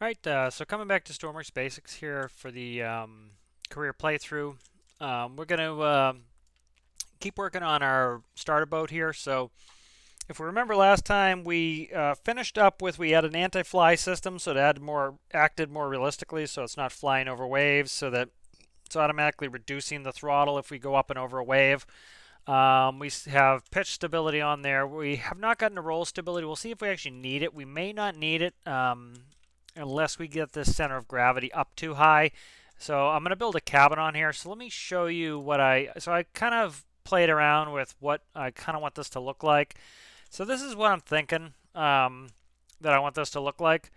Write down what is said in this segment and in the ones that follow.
Alright, so coming back to Stormworks Basics here for the career playthrough. We're going to keep working on our starter boat here. So if we remember last time, we finished up with, we had an anti-fly system, so it acted more realistically, so it's not flying over waves, so that it's automatically reducing the throttle if we go up and over a wave. We have pitch stability on there. We have not gotten to roll stability. We'll see if we actually need it. We may not need it unless we get this center of gravity up too high. So I'm going to build a cabin on here. So let me show you what I kind of played around with what I kind of want this to look like. So this is what I'm thinking that I want this to look like.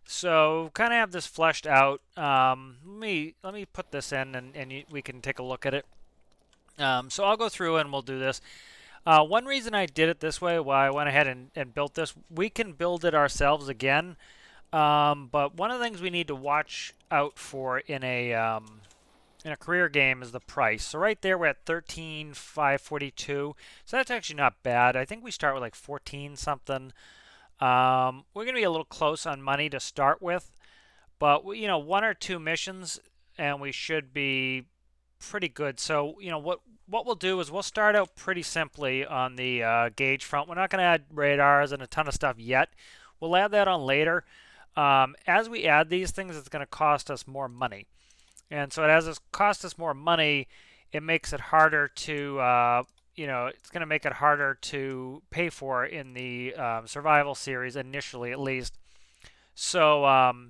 So kind of have this fleshed out. Let me put this in and we can take a look at it. So I'll go through and we'll do this. One reason I did it this way, why I went ahead and built this, we can build it ourselves again. But one of the things we need to watch out for in a career game is the price. So right there we're at 13,542. So that's actually not bad. I think we start with like 14 something. We're gonna be a little close on money to start with, but one or two missions and we should be pretty good. So what we'll do is we'll start out pretty simply on the gauge front. We're not going to add radars and a ton of stuff yet. We'll add that on later. As we add these things, it's going to cost us more money. And so as it costs us more money, it makes it harder to, it's going to make it harder to pay for in the survival series initially, at least. So,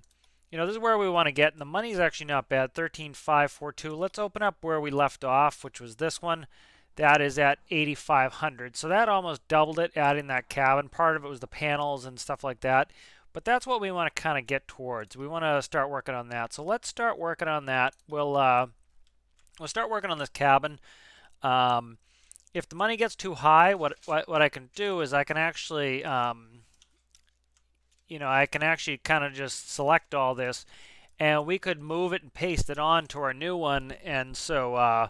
this is where we want to get. And the money's actually not bad, 13,542. Let's open up where we left off, which was this one. That is at 8,500. So that almost doubled it, adding that cabin. Part of it was the panels and stuff like that. But that's what we want to kind of get towards. We want to start working on that. So let's start working on that. We'll start working on this cabin. If the money gets too high, what I can do is I can actually I can actually kind of just select all this and we could move it and paste it on to our new one. And so,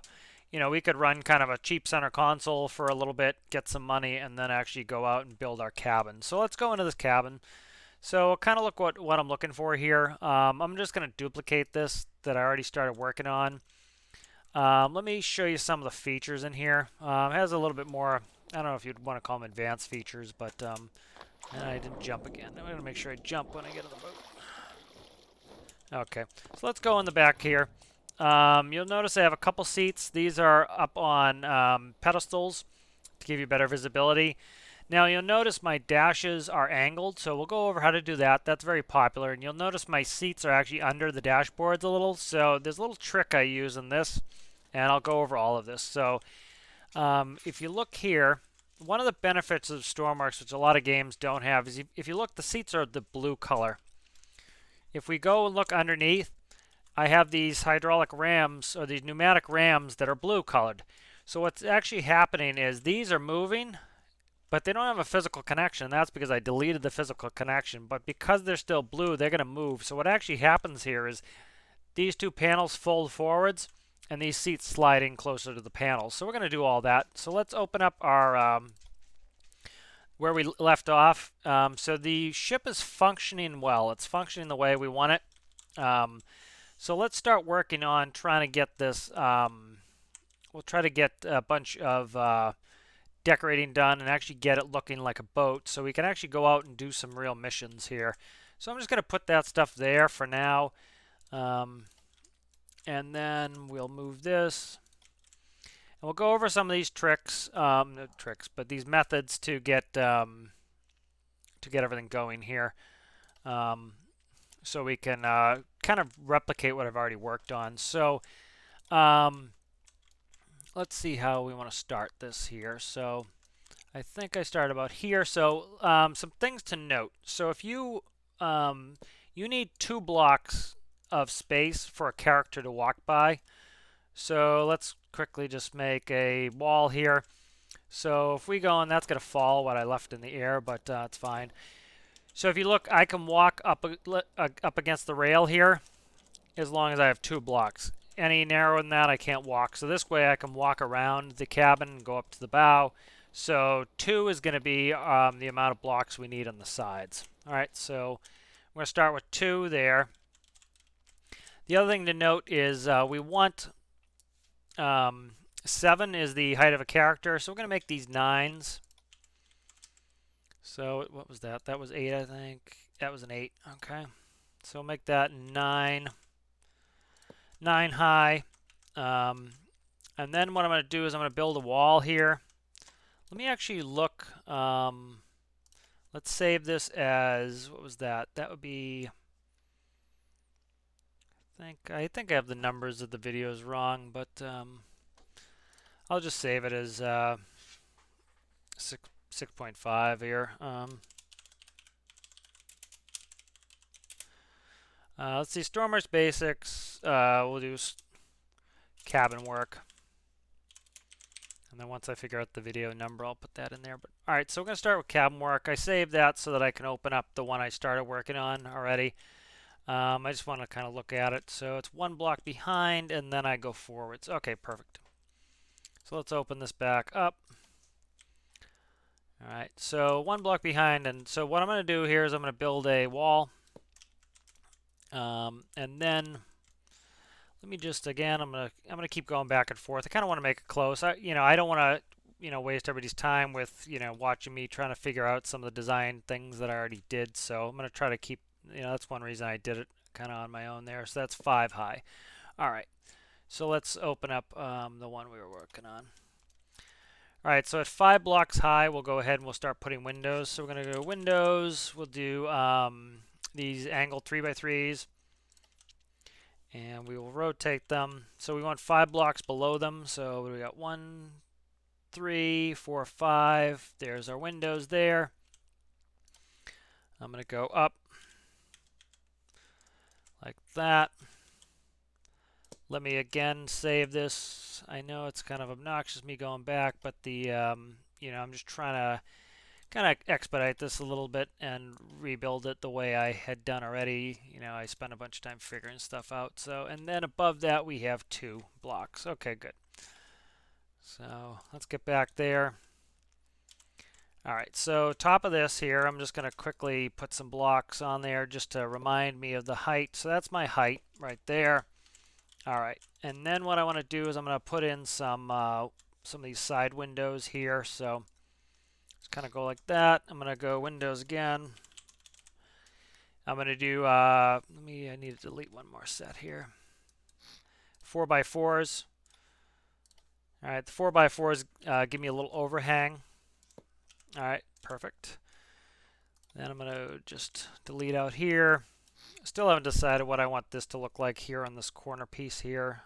we could run kind of a cheap center console for a little bit, get some money, and then actually go out and build our cabin. So let's go into this cabin. So kind of look what I'm looking for here. I'm just going to duplicate this that I already started working on. Let me show you some of the features in here. It has a little bit more, I don't know if you'd want to call them advanced features, but and I didn't jump again. I'm going to make sure I jump when I get in the boat. Okay, so let's go in the back here. You'll notice I have a couple seats. These are up on pedestals to give you better visibility. Now you'll notice my dashes are angled, so we'll go over how to do that. That's very popular. And you'll notice my seats are actually under the dashboards a little. So there's a little trick I use in this, and I'll go over all of this. So if you look here, one of the benefits of Stormworks, which a lot of games don't have, is if you look, the seats are the blue color. If we go and look underneath, I have these hydraulic rams, or these pneumatic rams that are blue colored. So what's actually happening is these are moving, but they don't have a physical connection. That's because I deleted the physical connection. But because they're still blue, they're going to move. So what actually happens here is these two panels fold forwards, and these seats slide in closer to the panels. So we're going to do all that. So let's open up our where we left off. So the ship is functioning well. It's functioning the way we want it. So let's start working on trying to get this. We'll try to get a bunch of decorating done and actually get it looking like a boat so we can actually go out and do some real missions here. So I'm just going to put that stuff there for now. And then we'll move this. And we'll go over some of these tricks, not tricks, but these methods to get everything going here. So we can kind of replicate what I've already worked on. So let's see how we want to start this here. So I think I start about here. So some things to note. So if you need 2 blocks of space for a character to walk by. So let's quickly just make a wall here. So if we go, and that's going to fall what I left in the air, but it's fine. So if you look, I can walk up against the rail here as long as I have 2 blocks. Any narrower than that, I can't walk. So this way I can walk around the cabin and go up to the bow. So 2 is going to be the amount of blocks we need on the sides. All right, so We're going to start with 2 there. The other thing to note is we want 7 is the height of a character, so we're going to make these 9s. So what was that? That was 8, I think. That was an 8. Okay. So we'll make that 9 high. And then what I'm going to do is I'm going to build a wall here. Let me actually look. Let's save this as, what was that? That would be, I think I have the numbers of the videos wrong, but I'll just save it as 6.5 here. Let's see, Stormer's Basics. We'll do cabin work. And then once I figure out the video number, I'll put that in there. But all right, so we're going to start with cabin work. I saved that so that I can open up the one I started working on already. I just want to kind of look at it. So it's 1 block behind, and then I go forwards. Okay, perfect. So let's open this back up. All right, so 1 block behind, and so what I'm going to do here is I'm going to build a wall. And then let me just, again, I'm gonna keep going back and forth. I kind of want to make it close. I don't want to waste everybody's time with watching me trying to figure out some of the design things that I already did. So I'm gonna try to keep, that's one reason I did it kind of on my own there. So that's 5 high. All right, so let's open up the one we were working on. All right, so at 5 blocks high, we'll go ahead and we'll start putting windows. So we're gonna go windows. We'll do these angled 3x3s. And we will rotate them. So we want 5 blocks below them. So we got 1, 3, 4, 5. There's our windows there. I'm going to go up like that. Let me again save this. I know it's kind of obnoxious me going back, but the I'm just trying to kind of expedite this a little bit and rebuild it the way I had done already. I spent a bunch of time figuring stuff out. So, and then above that we have 2 blocks. Okay, good. So let's get back there. All right, so top of this here, I'm just going to quickly put some blocks on there just to remind me of the height. So that's my height right there. All right, and then what I want to do is I'm going to put in some of these side windows here. So just kind of go like that. I'm going to go windows again. I'm going to do, I need to delete one more set here. 4x4s. All right, the 4x4s give me a little overhang. All right, perfect. Then I'm going to just delete out here. Still haven't decided what I want this to look like here on this corner piece here.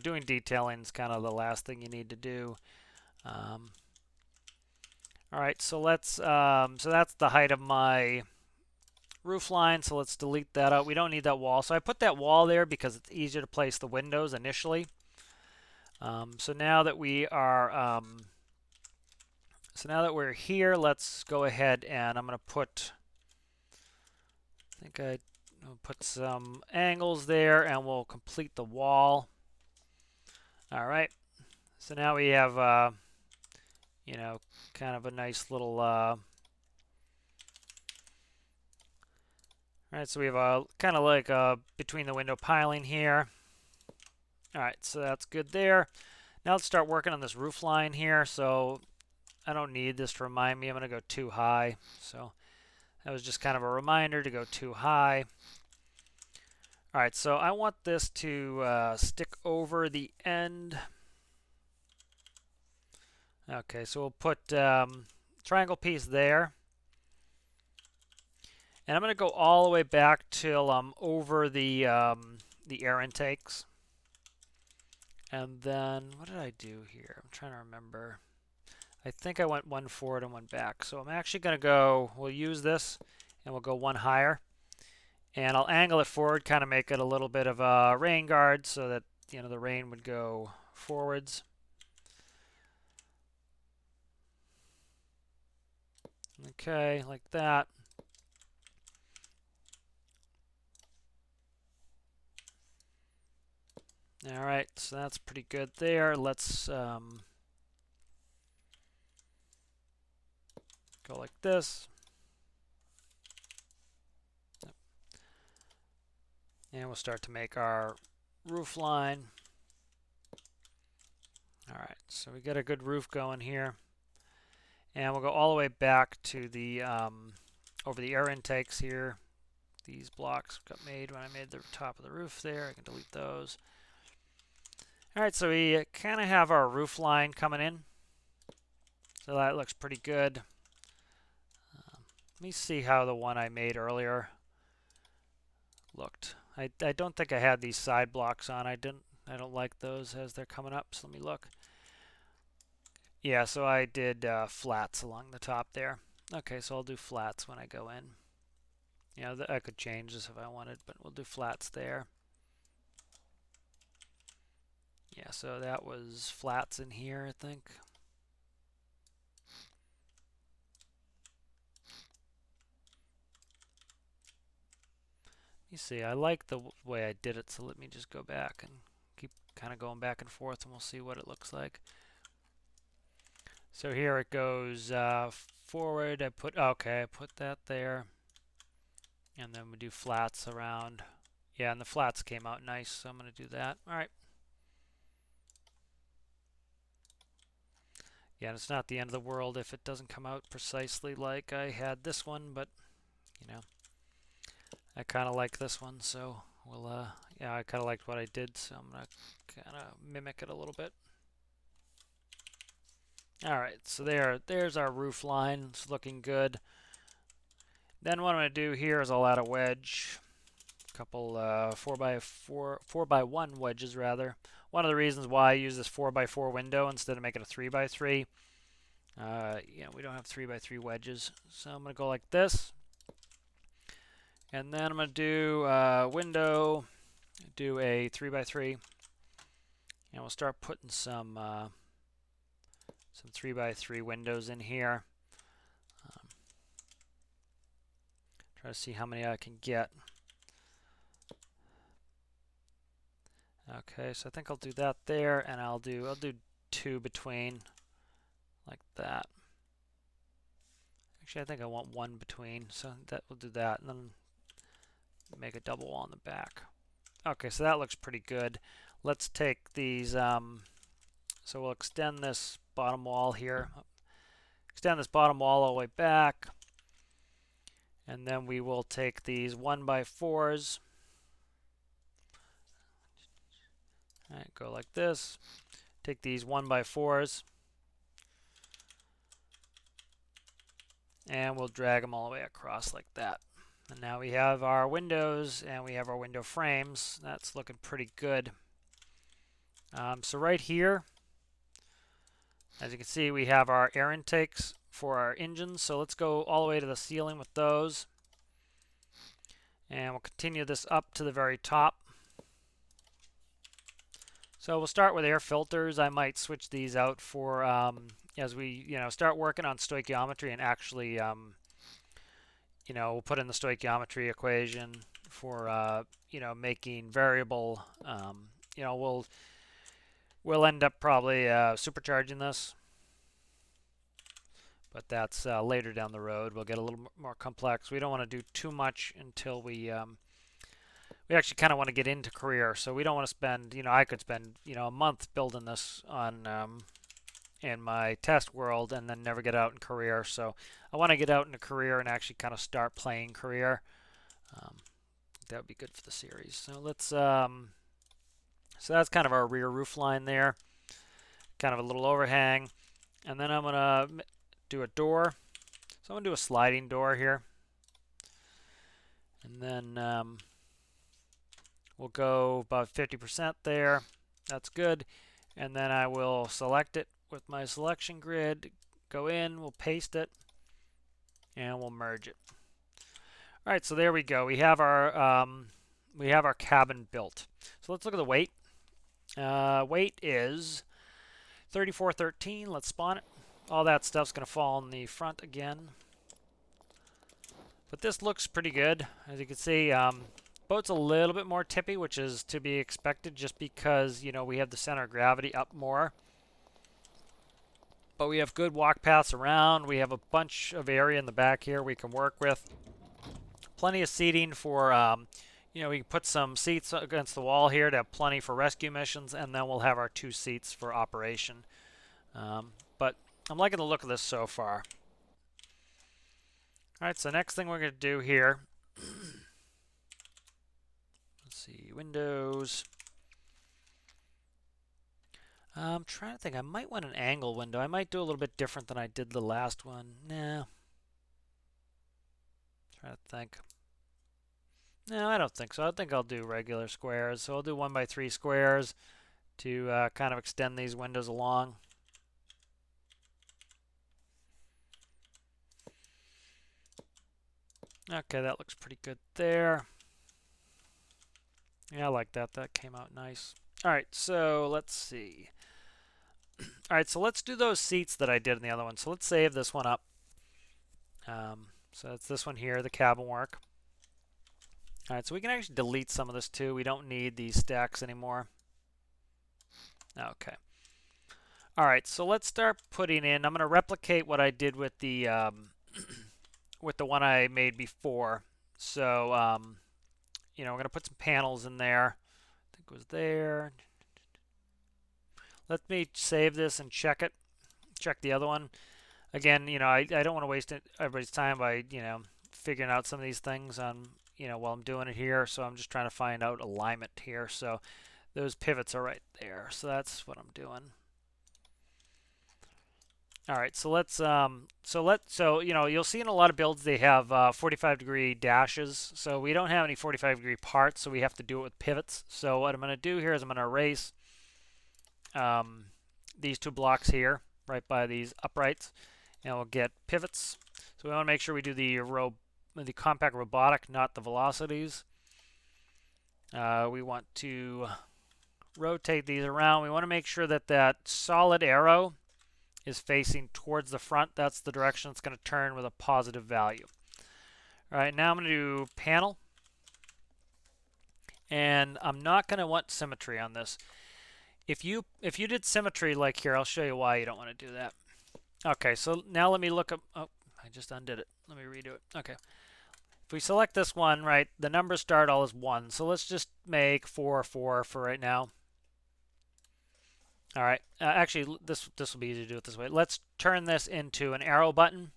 Doing detailing is kind of the last thing you need to do. All right, so so that's the height of my roof line. So let's delete that out. We don't need that wall. So I put that wall there because it's easier to place the windows initially. So now that we are, so now that we're here, let's go ahead and I'm going to put, I'll put some angles there and we'll complete the wall. All right. So now we have, kind of a nice little, all right, so we have a kind of like between the window piling here. All right, so that's good there. Now let's start working on this roof line here. So I don't need this to remind me. I'm going to go 2 high. So that was just kind of a reminder to go 2 high. All right, so I want this to stick over the end. Okay, so we'll put triangle piece there. And I'm going to go all the way back till I'm over the air intakes. And then, what did I do here? I'm trying to remember. I think I went 1 forward and 1 back. So I'm actually going to go, we'll use this, and we'll go 1 higher. And I'll angle it forward, kind of make it a little bit of a rain guard so that, the rain would go forwards. Okay, like that. All right, so that's pretty good there. Let's Go like this. And we'll start to make our roof line. All right, so we got a good roof going here. And we'll go all the way back to the over the air intakes here. These blocks got made when I made the top of the roof there. I can delete those. All right, so we kind of have our roof line coming in. So that looks pretty good. Let me see how the one I made earlier looked. I don't think I had these side blocks on. I don't like those as they're coming up. So let me look. Yeah, so I did flats along the top there. Okay, so I'll do flats when I go in. You know, I could change this if I wanted, but we'll do flats there. Yeah, so that was flats in here, I think. You see, I like the way I did it, so let me just go back and keep kind of going back and forth, and we'll see what it looks like. So here it goes forward. I put that there, and then we do flats around. Yeah, and the flats came out nice, so I'm going to do that. All right. Yeah, and it's not the end of the world if it doesn't come out precisely like I had this one, but you know, I kind of like this one, so we'll yeah, I kind of liked what I did, so I'm gonna kind of mimic it a little bit. All right, so there's our roof line. It's looking good. Then what I'm gonna do here is I'll add a wedge, a couple 4x1 wedges rather. One of the reasons why I use this 4x4 window instead of making a 3x3. You know, we don't have 3x3 wedges, so I'm gonna go like this. And then I'm going to do window, do a 3x3, and we'll start putting some 3x3 windows in here. Try to see how many I can get. Okay, so I think I'll do that there, and I'll do 2 between, like that. Actually, I think I want 1 between, so that we'll do that, and then make a double wall on the back. Okay, so that looks pretty good. Let's take these, so we'll extend this bottom wall here. Extend this bottom wall all the way back. And then we will take these 1x4s. All right, go like this. Take these 1x4s. And we'll drag them all the way across like that. And now we have our windows and we have our window frames. That's looking pretty good. So right here, as you can see, we have our air intakes for our engines. So let's go all the way to the ceiling with those. And we'll continue this up to the very top. So we'll start with air filters. I might switch these out for as we start working on stoichiometry and actually we'll put in the stoichiometry equation for making variable. We'll end up probably supercharging this, but that's later down the road. We'll get a little more complex. We don't want to do too much until we actually kind of want to get into career. So we don't want to spend, I could spend a month building this on in my test world and then never get out in career. So I want to get out into career and actually kind of start playing career. That would be good for the series. So let's so that's kind of our rear roof line there, kind of a little overhang. And then I'm going to do a door. So I'm going to do a sliding door here. And then we'll go about 50% there. That's good. And then I will select it with my selection grid. Go in, we'll paste it, and we'll merge it. All right, so there we go. We have our cabin built. So let's look at the weight. Weight is 3413. Let's spawn it. All that stuff's going to fall in the front again. But this looks pretty good. As you can see, boat's a little bit more tippy, which is to be expected just because, we have the center of gravity up more. but we have good walk paths around. We have a bunch of area in the back here we can work with. Plenty of seating for, you know, we can put some seats against the wall here to have plenty for rescue missions, and then we'll have our 2 seats for operation. But I'm liking the look of this so far. All right, so next thing we're going to do here, let's see, Windows. I'm trying to think. I might want an angle window. I might do a little bit different than I did the last one. Nah. Trying to think. No, I don't think so. I think I'll do regular squares. So I'll do 1x3 squares to kind of extend these windows along. Okay, that looks pretty good there. Yeah, I like that. That came out nice. All right, so let's see. All right, so let's do those seats that I did in the other one. So let's save this one up. So it's this one here, the cabin work. All right, so we can actually delete some of this too. We don't need these stacks anymore. Okay. All right, so let's start putting in. I'm going to replicate what I did with the with the one I made before. So you know, we're going to put some panels in there. I think it was there. Let me save this and check it. Check the other one. Again, you know, I don't want to waste everybody's time by, you know, figuring out some of these things on, you know, while I'm doing it here. So I'm just trying to find out alignment here. So those pivots are right there. So that's what I'm doing. All right, so let's so you know, you'll see in a lot of builds they have 45-degree dashes. So we don't have any 45-degree parts, so we have to do it with pivots. So what I'm going to do here is I'm going to erase these 2 blocks here, right by these uprights, and we'll get pivots. So we want to make sure we do the compact robotic, not the velocities. We want to rotate these around. We want to make sure that that solid arrow is facing towards the front. That's the direction it's going to turn with a positive value. All right, now I'm going to do panel. And I'm not going to want symmetry on this. If you did symmetry like here, I'll show you why you don't want to do that. Okay, so now let me look up. Oh, I just undid it. Let me redo it. Okay. If we select this one, right, the numbers start all as 1. So let's just make 4, 4 for right now. All right. Actually, this will be easy to do it this way. Let's turn this into an arrow button.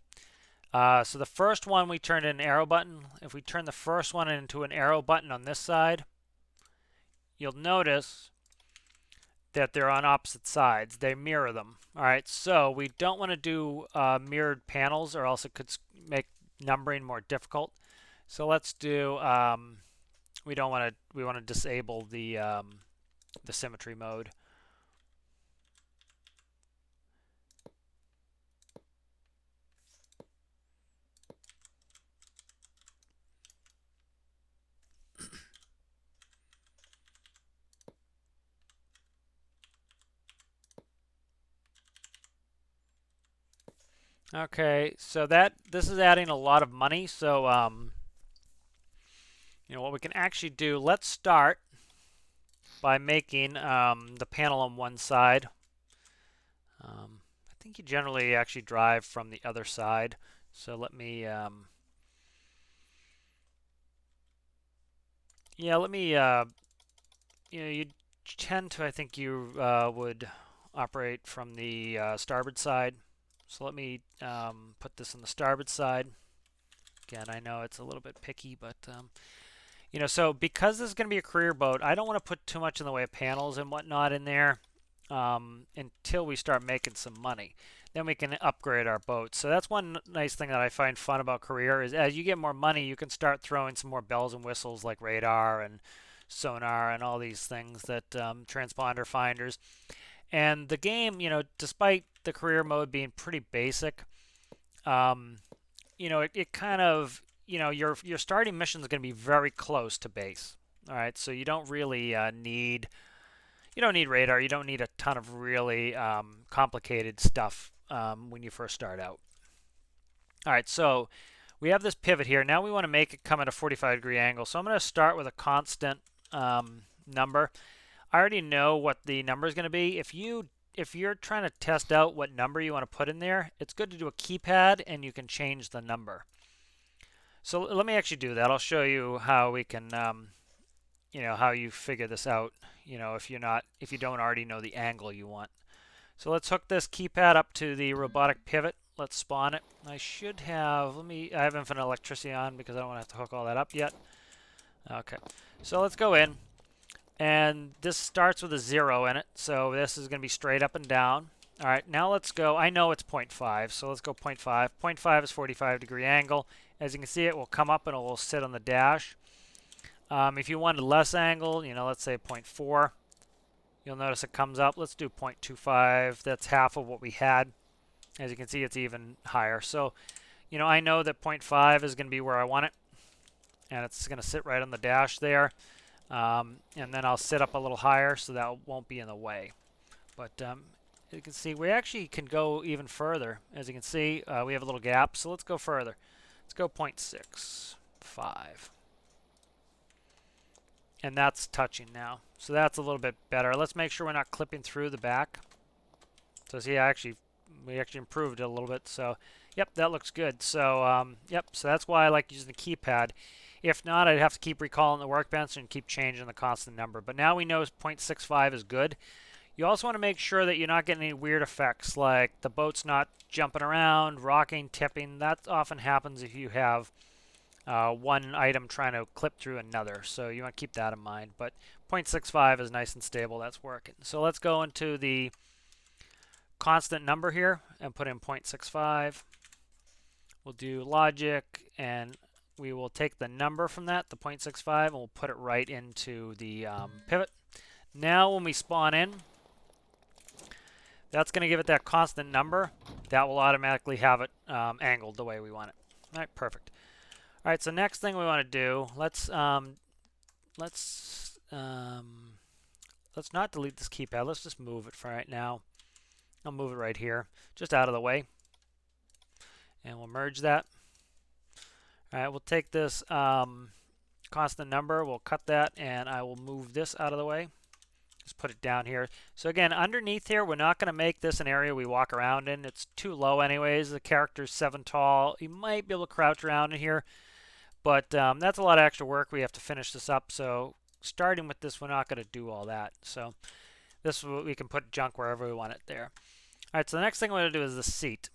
So the first one we turned in an arrow button. If we turn the first one into an arrow button on this side, you'll notice that they're on opposite sides. They mirror them. All right, so we don't want to do mirrored panels, or else it could make numbering more difficult. So let's do. We want to disable the symmetry mode. Okay, so this is adding a lot of money. So you know what we can actually do. Let's start by making the panel on one side. I think you generally actually drive from the other side. So let me yeah, let me you know, you tend to, I think you would operate from the starboard side. So let me put this on the starboard side. Again, I know it's a little bit picky, but you know, so because this is going to be a career boat, I don't want to put too much in the way of panels and whatnot in there until we start making some money. Then we can upgrade our boats. So that's one nice thing that I find fun about career is as you get more money, you can start throwing some more bells and whistles like radar and sonar and all these things that transponder finders. And the game, you know, despite the career mode being pretty basic, you know, it kind of, you know, your starting mission is going to be very close to base. All right, so you don't really need radar. You don't need a ton of really complicated stuff when you first start out. All right, so we have this pivot here. Now we want to make it come at a 45-degree angle. So I'm going to start with a constant number. I already know what the number is going to be. If if you're trying to test out what number you want to put in there, it's good to do a keypad and you can change the number. So let me actually do that. I'll show you how we can, how you figure this out, if you don't already know the angle you want. So let's hook this keypad up to the robotic pivot. Let's spawn it. I have infinite electricity on because I don't want to have to hook all that up yet. Okay, so let's go in. And this starts with a 0 in it, so this is going to be straight up and down. All right, now let's go. I know it's 0.5, so let's go 0.5. 0.5 is 45-degree angle. As you can see, it will come up and it will sit on the dash. If you wanted less angle, let's say 0.4, you'll notice it comes up. Let's do 0.25. That's half of what we had. As you can see, it's even higher. So, I know that 0.5 is going to be where I want it, and it's going to sit right on the dash there. And then I'll sit up a little higher so that won't be in the way. But you can see we actually can go even further. As you can see, we have a little gap, so let's go further. Let's go 0.65. And that's touching now. So that's a little bit better. Let's make sure we're not clipping through the back. So see, we actually improved it a little bit. So, yep, that looks good. So, yep, so that's why I like using the keypad. If not, I'd have to keep recalling the workbench and keep changing the constant number. But now we know 0.65 is good. You also want to make sure that you're not getting any weird effects like the boat's not jumping around, rocking, tipping. That often happens if you have one item trying to clip through another. So you want to keep that in mind. But 0.65 is nice and stable. That's working. So let's go into the constant number here and put in 0.65. We'll do logic, and we will take the number from that, the 0.65, and we'll put it right into the pivot. Now when we spawn in, that's going to give it that constant number. That will automatically have it angled the way we want it. All right, perfect. All right, so next thing we want to do, let's not delete this keypad. Let's just move it for right now. I'll move it right here, just out of the way. And we'll merge that. All right, we'll take this constant number, we'll cut that, and I will move this out of the way. Just put it down here. So again, underneath here, we're not going to make this an area we walk around in. It's too low anyways. The character's 7 tall. You might be able to crouch around in here, but that's a lot of extra work. We have to finish this up. So starting with this, we're not going to do all that. So this, we can put junk wherever we want it there. All right, so the next thing we're going to do is the seat.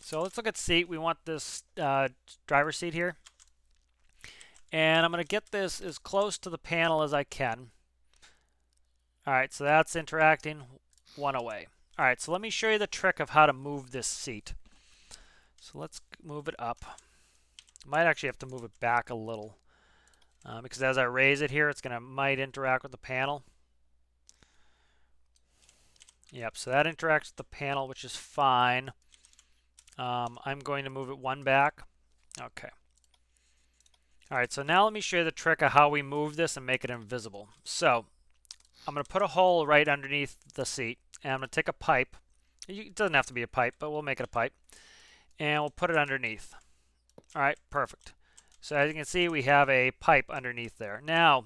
So let's look at seat. We want this driver's seat here. And I'm going to get this as close to the panel as I can. All right, so that's interacting one away. All right, so let me show you the trick of how to move this seat. So let's move it up. I might actually have to move it back a little because as I raise it here, it's might interact with the panel. Yep, so that interacts with the panel, which is fine. I'm going to move it one back. Okay. All right, so now let me show you the trick of how we move this and make it invisible. So I'm going to put a hole right underneath the seat, and I'm going to take a pipe. It doesn't have to be a pipe, but we'll make it a pipe. And we'll put it underneath. All right, perfect. So as you can see, we have a pipe underneath there. Now,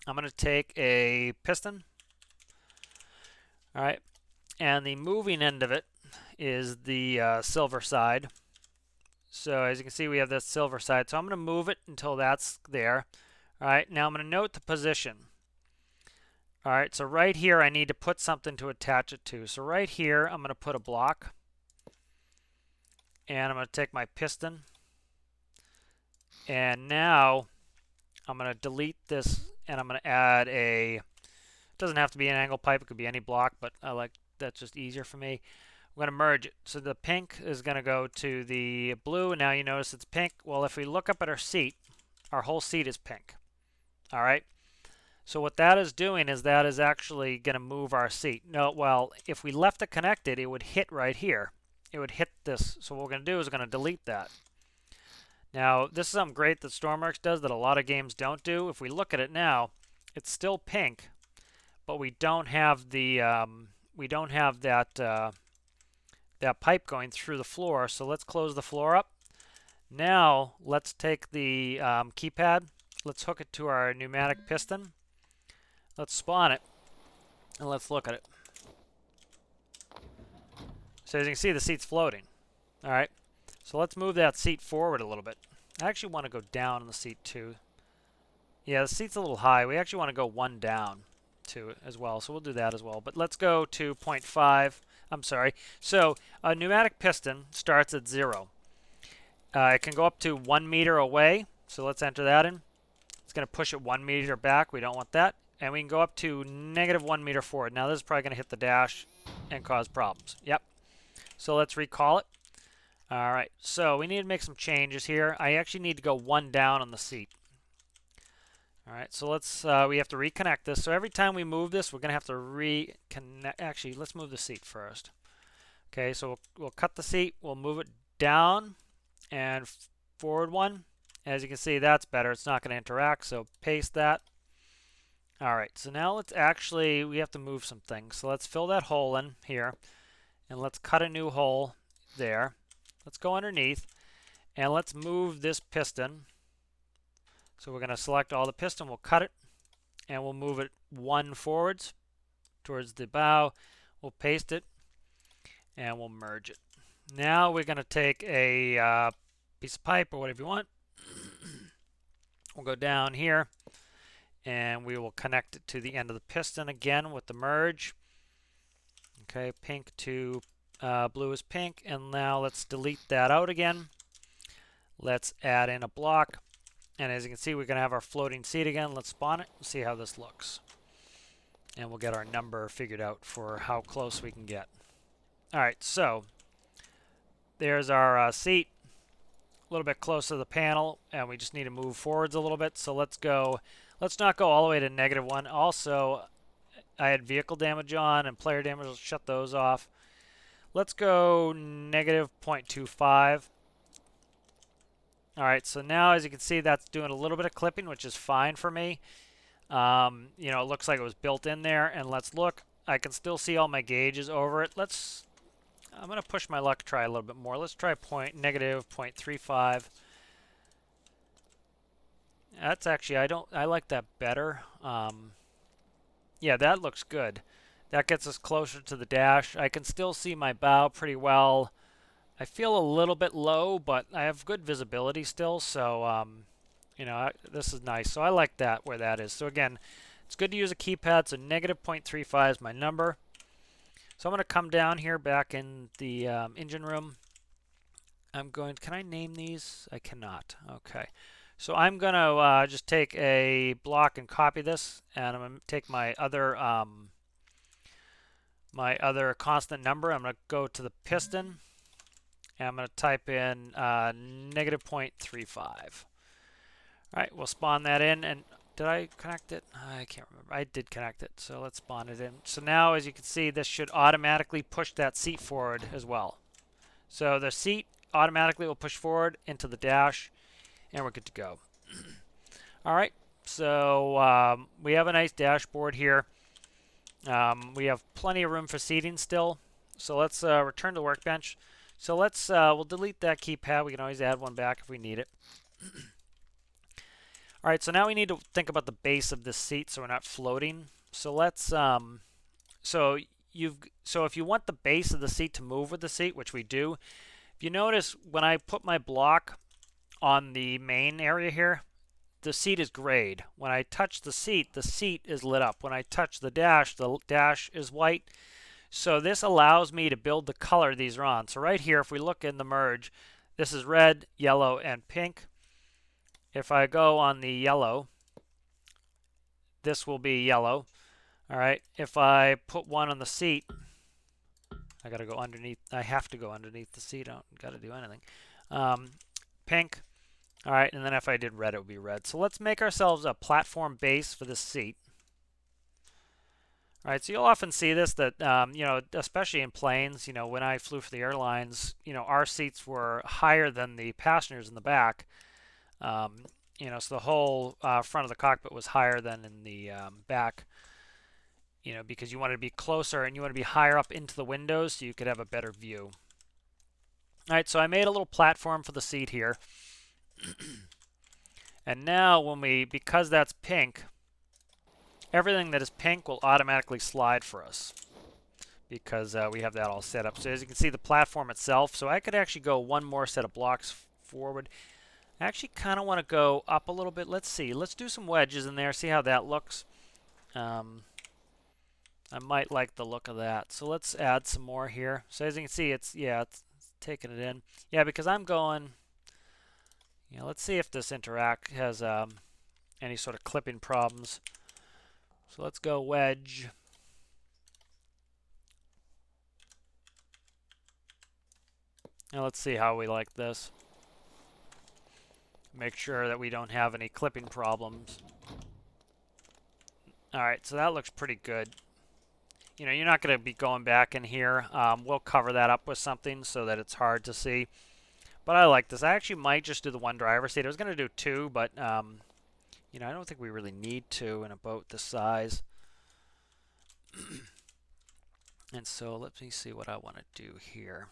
I'm going to take a piston. All right, and the moving end of it is the silver side. So as you can see, we have this silver side. So I'm going to move it until that's there. All right, now I'm going to note the position. All right, so right here, I need to put something to attach it to. So right here, I'm going to put a block. And I'm going to take my piston. And now, I'm going to delete this, and I'm going to add a, it doesn't have to be an angle pipe, it could be any block, but that's just easier for me. I'm going to merge it. So the pink is going to go to the blue, and now you notice it's pink. Well, if we look up at our seat, our whole seat is pink. All right? So what that is doing is that is actually going to move our seat. No, well, if we left it connected, it would hit right here. It would hit this. So what we're going to do is we're going to delete that. Now, this is something great that Stormworks does that a lot of games don't do. If we look at it now, it's still pink, but we don't have the that pipe going through the floor. So let's close the floor up. Now let's take the keypad. Let's hook it to our pneumatic piston. Let's spawn it, and let's look at it. So as you can see, the seat's floating. All right. So let's move that seat forward a little bit. I actually want to go down on the seat too. Yeah, the seat's a little high. We actually want to go one down too as well. So we'll do that as well. But let's go to 0.5. I'm sorry. So a pneumatic piston starts at 0. It can go up to 1 meter away. So let's enter that in. It's going to push it 1 meter back. We don't want that. And we can go up to -1 meter forward. Now this is probably going to hit the dash and cause problems. Yep. So let's recall it. All right. So we need to make some changes here. I actually need to go one down on the seat. All right. So let's we have to reconnect this. So every time we move this, we're going to have to reconnect. Actually, let's move the seat first. Okay. So we'll cut the seat. We'll move it down and forward one. As you can see, that's better. It's not going to interact. So paste that. All right, so now we have to move some things. So let's fill that hole in here, and let's cut a new hole there. Let's go underneath, and let's move this piston. So we're going to select all the piston, we'll cut it, and we'll move it one forwards towards the bow. We'll paste it, and we'll merge it. Now we're going to take a piece of pipe or whatever you want. We'll go down here, and we will connect it to the end of the piston again with the merge. Okay, pink to blue is pink, and now let's delete that out again. Let's add in a block, and as you can see, we're going to have our floating seat again. Let's spawn it and see how this looks, and we'll get our number figured out for how close we can get. All right, so there's our seat, a little bit closer to the panel, and we just need to move forwards a little bit. So let's not go all the way to -1. Also, I had vehicle damage on and player damage. Let's shut those off. Let's go -0.25. All right, so now as you can see, that's doing a little bit of clipping, which is fine for me. You know, it looks like it was built in there. And let's look. I can still see all my gauges over it. I'm going to push my luck, try a little bit more. Let's try -0.35. That's actually, I like that better. Yeah, that looks good. That gets us closer to the dash. I can still see my bow pretty well. I feel a little bit low, but I have good visibility still. So, you know, this is nice. So I like that where that is. So again, it's good to use a keypad. So -0.35 is my number. So I'm going to come down here back in the engine room. Can I name these? I cannot. Okay. So I'm going to just take a block and copy this, and I'm going to take my other constant number. I'm going to go to the piston, and I'm going to type in -0.35. All right, we'll spawn that in, and did I connect it? I can't remember. I did connect it, so let's spawn it in. So now, as you can see, this should automatically push that seat forward as well. So the seat automatically will push forward into the dash, and we're good to go. All right, so we have a nice dashboard here. We have plenty of room for seating still. So let's return to the workbench. So we'll delete that keypad. We can always add one back if we need it. All right, so now we need to think about the base of this seat so we're not floating. So so if you want the base of the seat to move with the seat, which we do, if you notice when I put my block on the main area here, the seat is grayed. When I touch the seat is lit up. When I touch the dash is white. So this allows me to build the color these are on. So right here, if we look in the merge, this is red, yellow, and pink. If I go on the yellow, this will be yellow. All right. If I put one on the seat, I got to go underneath. I have to go underneath the seat. I don't got to do anything. Pink. All right. And then if I did red, it would be red. So let's make ourselves a platform base for this seat. All right. So you'll often see this that, you know, especially in planes, you know, when I flew for the airlines, you know, our seats were higher than the passengers in the back. You know, so the whole front of the cockpit was higher than in the back, you know, because you wanted to be closer and you want to be higher up into the windows so you could have a better view. All right, so I made a little platform for the seat here. And now because that's pink, everything that is pink will automatically slide for us. because we have that all set up. So as you can see, the platform itself, so I could actually go one more set of blocks forward. I actually kind of want to go up a little bit. Let's see. Let's do some wedges in there, see how that looks. I might like the look of that. So let's add some more here. So as you can see, it's taking it in. Yeah, because I'm going, let's see if this interact has any sort of clipping problems. So let's go wedge. Now let's see how we like this. Make sure that we don't have any clipping problems. Alright, so that looks pretty good. You're not going to be going back in here. We'll cover that up with something so that it's hard to see. But I like this. I actually might just do the one driver seat. I was going to do two, but I don't think we really need two in a boat this size. And so let me see what I want to do here.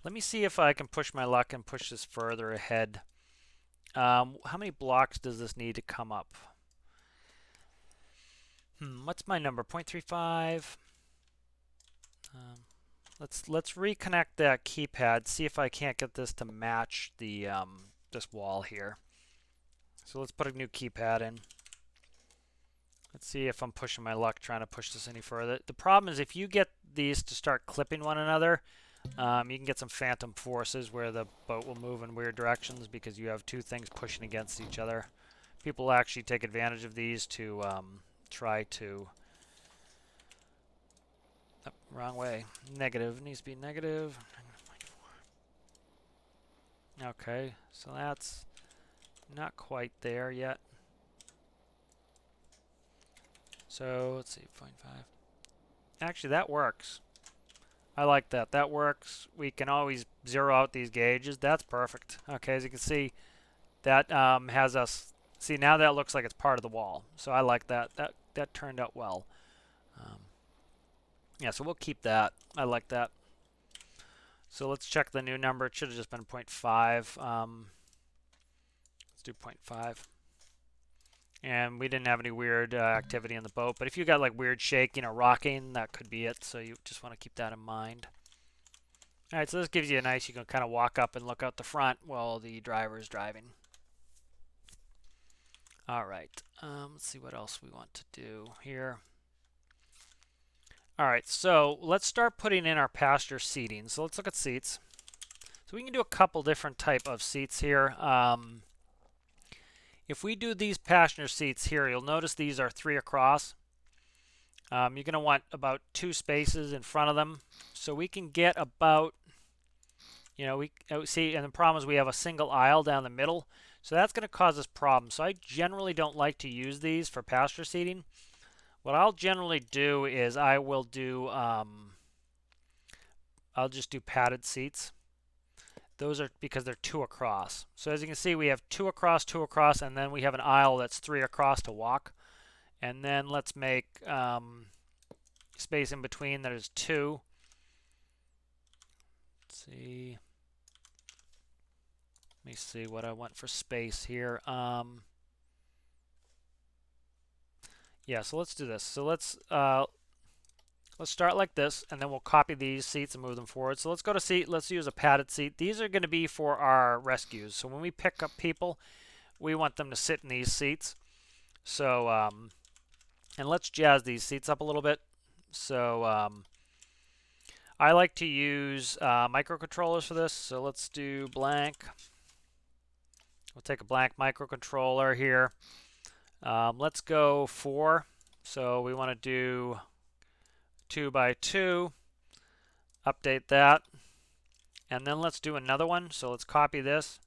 Let me see if I can push my luck and push this further ahead. How many blocks does this need to come up? What's my number? 0.35. Let's reconnect that keypad. See if I can't get this to match the this wall here. So let's put a new keypad in. Let's see if I'm pushing my luck trying to push this any further. The problem is if you get these to start clipping one another, you can get some phantom forces where the boat will move in weird directions because you have two things pushing against each other. People actually take advantage of these to try to... Oh, wrong way. Negative. Needs to be negative. Okay, so that's not quite there yet. So let's see, 0.5. Actually, that works. I like that. That works. We can always zero out these gauges. That's perfect. Okay, as you can see, that has us... See, now that looks like it's part of the wall. So I like that. That turned out well. Yeah, so we'll keep that. I like that. So let's check the new number. It should have just been 0.5. Let's do 0.5. And we didn't have any weird activity in the boat. But if you got like weird shaking or rocking, that could be it. So you just want to keep that in mind. All right, so this gives you a nice, you can kind of walk up and look out the front while the driver is driving. All right, let's see what else we want to do here. All right, so let's start putting in our passenger seating. So let's look at seats. So we can do a couple different type of seats here. If we do these passenger seats here, you'll notice these are 3 across. You're going to want about 2 spaces in front of them. So we can get about, we see, and the problem is we have a single aisle down the middle. So that's going to cause us problems. So I generally don't like to use these for passenger seating. What I'll generally do is I will do, I'll just do padded seats. Those are because they're 2 across. So as you can see, we have 2 across, and then we have an aisle that's 3 across to walk. And then let's make space in between that is 2. Let's see. Let me see what I want for space here. Yeah, so let's do this. So let's start like this, and then we'll copy these seats and move them forward. So let's go to seat. Let's use a padded seat. These are going to be for our rescues. So when we pick up people, we want them to sit in these seats. So, and let's jazz these seats up a little bit. So I like to use microcontrollers for this. So let's do blank. We'll take a blank microcontroller here. Let's go 4. So we want to do 2 by 2. Update that. And then let's do another one. So let's copy this.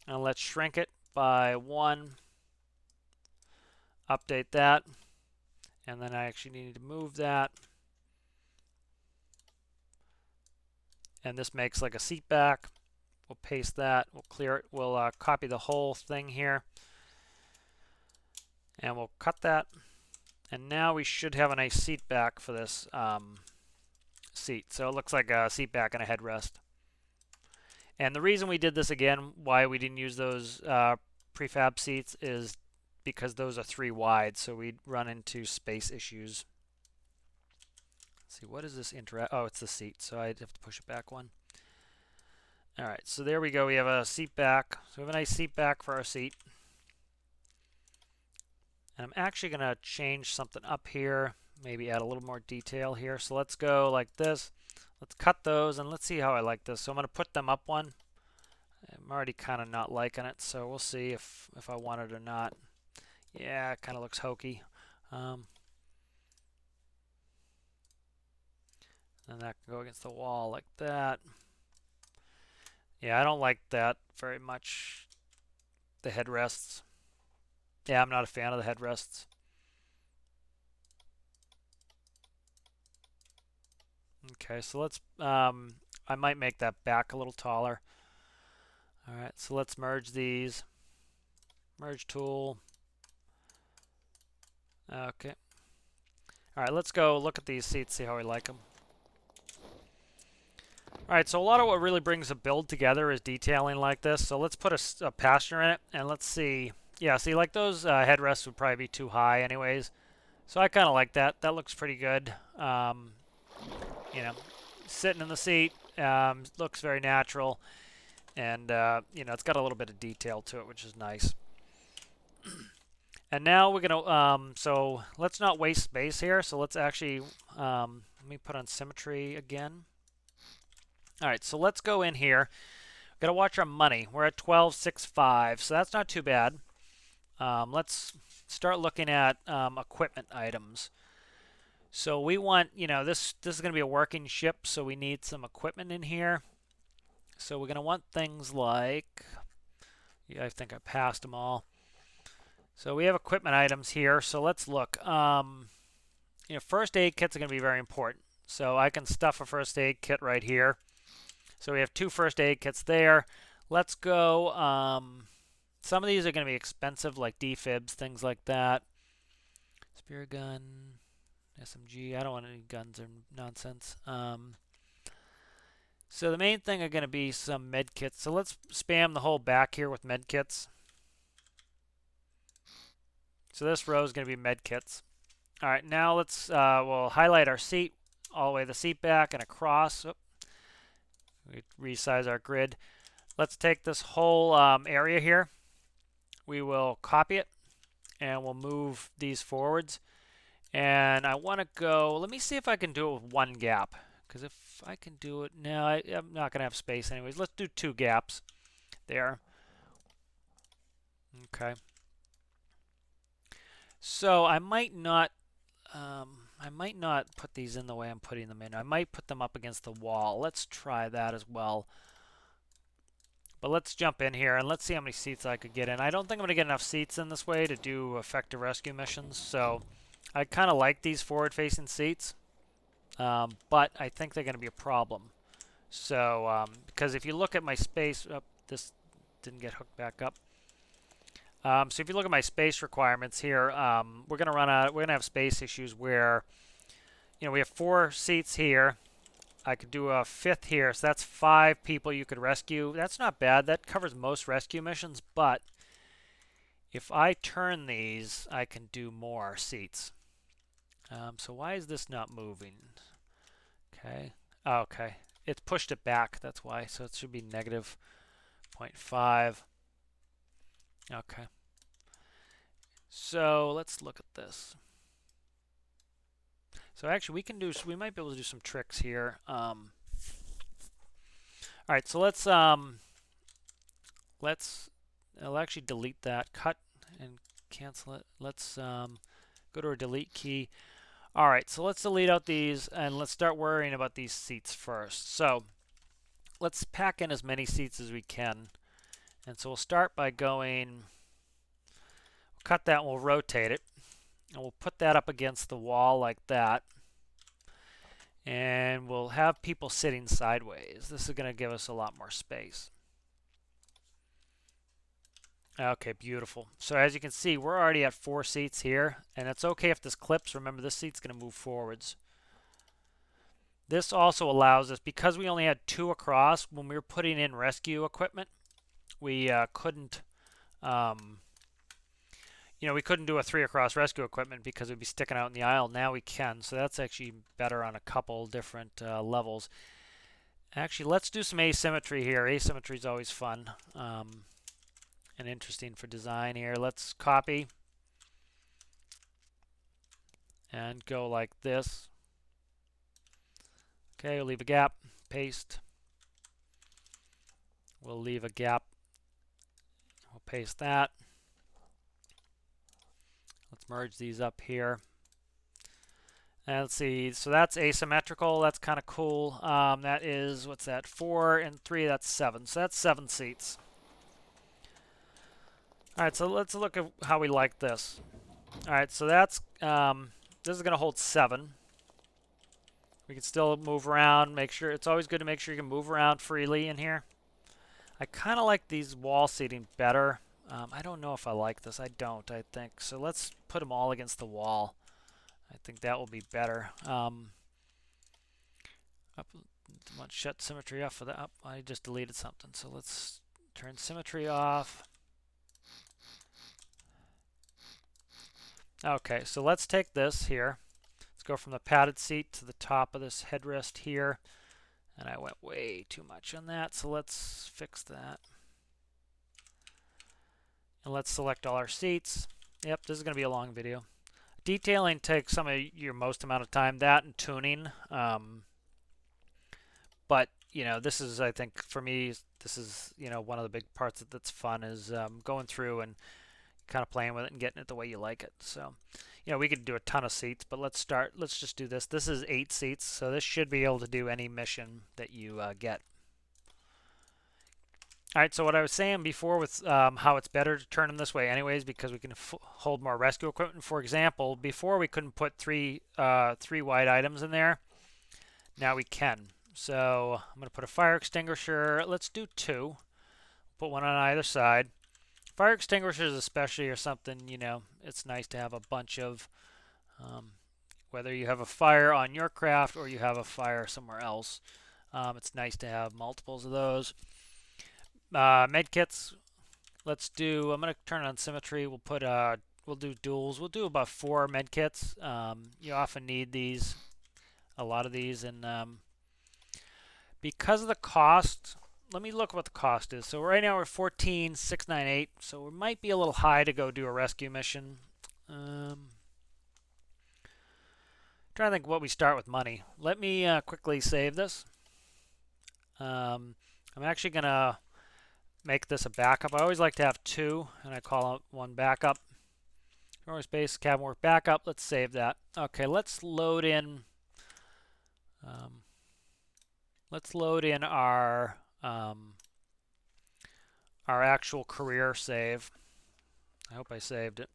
And let's shrink it by 1. Update that. And then I actually need to move that. And this makes like a seat back. We'll paste that. We'll clear it. We'll copy the whole thing here. And we'll cut that. And now we should have a nice seat back for this seat. So it looks like a seat back and a headrest. And the reason we did this again, why we didn't use those prefab seats, is because those are 3 wide, so we'd run into space issues. Let's see, what is this interact? Oh, it's the seat, so I'd have to push it back one. All right, so there we go. We have a seat back. So we have a nice seat back for our seat. And I'm actually going to change something up here, maybe add a little more detail here. So let's go like this. Let's cut those, and let's see how I like this. So I'm going to put them up one. I'm already kind of not liking it, so we'll see if I want it or not. Yeah, it kind of looks hokey. And that can go against the wall like that. Yeah, I don't like that very much. The headrests. Yeah, I'm not a fan of the headrests. Okay, so let's, I might make that back a little taller. All right, so let's merge these. Merge tool. Okay. All right, let's go look at these seats, see how we like them. All right, so a lot of what really brings a build together is detailing like this. So let's put a passenger in it, and let's see. Yeah, see, like those headrests would probably be too high anyways. So I kind of like that. That looks pretty good. You know, sitting in the seat looks very natural, and you know, it's got a little bit of detail to it, which is nice. And now we're gonna so let's not waste space here. So let's actually let me put on symmetry again. All right, so let's go in here. Got to watch our money. We're at 1265, so that's not too bad. Let's start looking at equipment items. So we want, you know, this is going to be a working ship, so we need some equipment in here. So we're going to want things like, yeah, I think I passed them all. So we have equipment items here. So let's look. You know, first aid kits are going to be very important. So I can stuff a first aid kit right here. So we have 2 first aid kits there. Let's go. Some of these are going to be expensive, like defibs, things like that. Spear gun, SMG. I don't want any guns or nonsense. So the main thing are going to be some med kits. So let's spam the whole back here with med kits. So this row is going to be med kits. All right, now let's we'll highlight our seat all the way the seat back and across. Oh, we resize our grid. Let's take this whole area here. We will copy it, and we'll move these forwards. And I want to go, let me see if I can do it with 1 gap. Because if I can do it, no, I'm not going to have space anyways. Let's do 2 gaps there. Okay. So I might not put these in the way I'm putting them in. I might put them up against the wall. Let's try that as well. But let's jump in here and let's see how many seats I could get in. I don't think I'm going to get enough seats in this way to do effective rescue missions. So I kind of like these forward-facing seats, but I think they're going to be a problem. So because if you look at my space, this didn't get hooked back up. So if you look at my space requirements here, we're going to run out. We're going to have space issues where, you know, we have 4 seats here. I could do a 5th here, so that's 5 people you could rescue. That's not bad. That covers most rescue missions, but if I turn these, I can do more seats. So why is this not moving? Okay. Oh, okay. It's pushed it back. That's why. So it should be negative 0.5. Okay. So let's look at this. So actually, we might be able to do some tricks here. All right, so I'll actually delete that, cut and cancel it. Let's go to our delete key. All right, so let's delete out these and let's start worrying about these seats first. So let's pack in as many seats as we can. And so we'll start by going, we'll cut that and we'll rotate it. And we'll put that up against the wall like that. And we'll have people sitting sideways. This is going to give us a lot more space. Okay, beautiful. So as you can see, we're already at 4 seats here. And it's okay if this clips. Remember, this seat's going to move forwards. This also allows us, because we only had 2 across, when we were putting in rescue equipment, we couldn't, you know, we couldn't do a 3 across rescue equipment because it would be sticking out in the aisle. Now we can, so that's actually better on a couple different levels. Actually, let's do some asymmetry here. Asymmetry is always fun and interesting for design here. Let's copy and go like this. Okay, we'll leave a gap, paste. We'll leave a gap. We'll paste that. Let's merge these up here. And let's see, so that's asymmetrical. That's kind of cool. That is, what's that, 4 and 3, that's 7. So that's 7 seats. All right, so let's look at how we like this. All right, so that's, this is going to hold 7. We can still move around, make sure, it's always good to make sure you can move around freely in here. I kind of like these wall seating better. I don't know if I like this. I don't, I think. So let's put them all against the wall. I think that will be better. Let's shut symmetry off for that. Oh, I just deleted something. So let's turn symmetry off. Okay, so let's take this here. Let's go from the padded seat to the top of this headrest here. And I went way too much on that, so let's fix that. And let's select all our seats. Yep, this is going to be a long video. Detailing takes some of your most amount of time, that and tuning. But, you know, this is, I think, for me, this is, you know, one of the big parts that's fun is going through and kind of playing with it and getting it the way you like it. So, you know, we could do a ton of seats, but let's just do this. This is 8 seats, so this should be able to do any mission that you get. All right, so what I was saying before with how it's better to turn them this way anyways because we can hold more rescue equipment. For example, before we couldn't put three wide items in there. Now we can. So I'm going to put a fire extinguisher. Let's do 2. Put one on either side. Fire extinguishers especially are something, you know, it's nice to have a bunch of, whether you have a fire on your craft or you have a fire somewhere else. It's nice to have multiples of those. Med kits, let's do, I'm going to turn on symmetry. We'll put, we'll do duals. We'll do about 4 med kits. You often need these, a lot of these, and because of the cost, let me look what the cost is. So right now we're 14,698, so it might be a little high to go do a rescue mission. Trying to think what we start with money. Let me quickly save this. I'm actually going to make this a backup. I always like to have 2, and I call out one backup. Normal space, cabin work backup. Let's save that. Okay, let's load in. Let's load in our actual career save. I hope I saved it.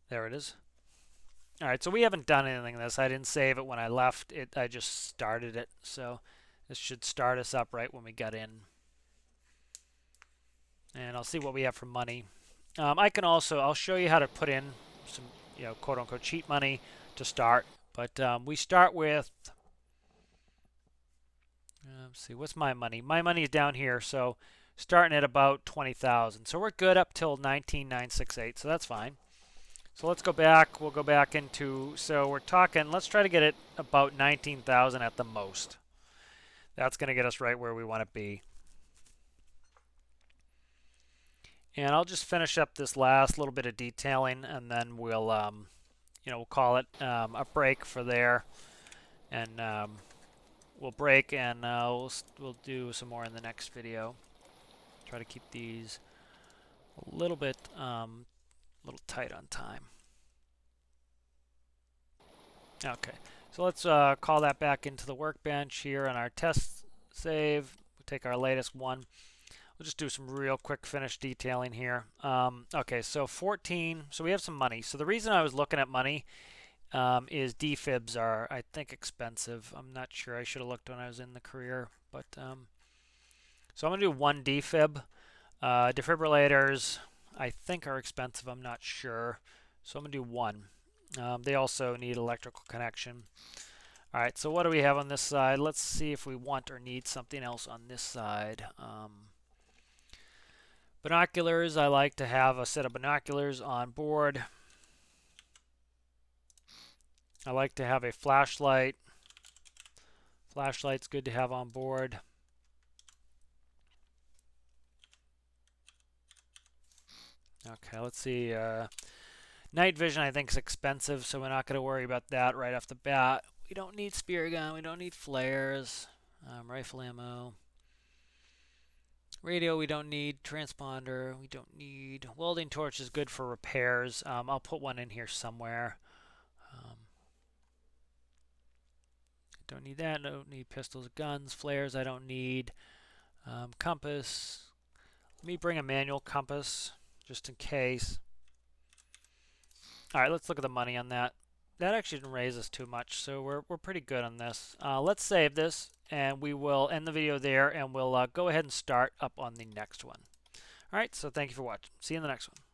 There it is. All right, so we haven't done anything in this. I didn't save it when I left it. I just started it. So this should start us up right when we got in. And I'll see what we have for money. I can also, I'll show you how to put in some, you know, quote unquote cheat money to start. But we start with, let's see, what's my money? My money is down here, so starting at about 20,000. So we're good up till 19,968, so that's fine. So let's go back. We'll go back into, so we're talking, let's try to get it about 19,000 at the most. That's going to get us right where we want to be. And I'll just finish up this last little bit of detailing, and then we'll, you know, we'll call it a break for there. And we'll break, and we'll do some more in the next video. Try to keep these a little bit tight on time. Okay, so let's call that back into the workbench here on our test save. We'll take our latest one. We'll just do some real quick finish detailing here. Okay, so 14, so we have some money. So the reason I was looking at money is defibs are, I think, expensive. I'm not sure. I should have looked when I was in the career. But so I'm going to do 1 defib. Defibrillators, I think, are expensive. I'm not sure. So I'm going to do 1. They also need electrical connection. All right, so what do we have on this side? Let's see if we want or need something else on this side. Binoculars, I like to have a set of binoculars on board. I like to have a flashlight. Flashlight's good to have on board. Okay, let's see. Night vision I think is expensive, so we're not going to worry about that right off the bat. We don't need spear gun. We don't need flares. Rifle ammo. Radio we don't need. Transponder we don't need. Welding torch is good for repairs. I'll put one in here somewhere. Don't need that. Don't need pistols, guns, flares I don't need. Compass. Let me bring a manual compass just in case. All right, let's look at the money on that. That actually didn't raise us too much, so we're pretty good on this. Let's save this, and we will end the video there, and we'll go ahead and start up on the next one. All right, so thank you for watching. See you in the next one.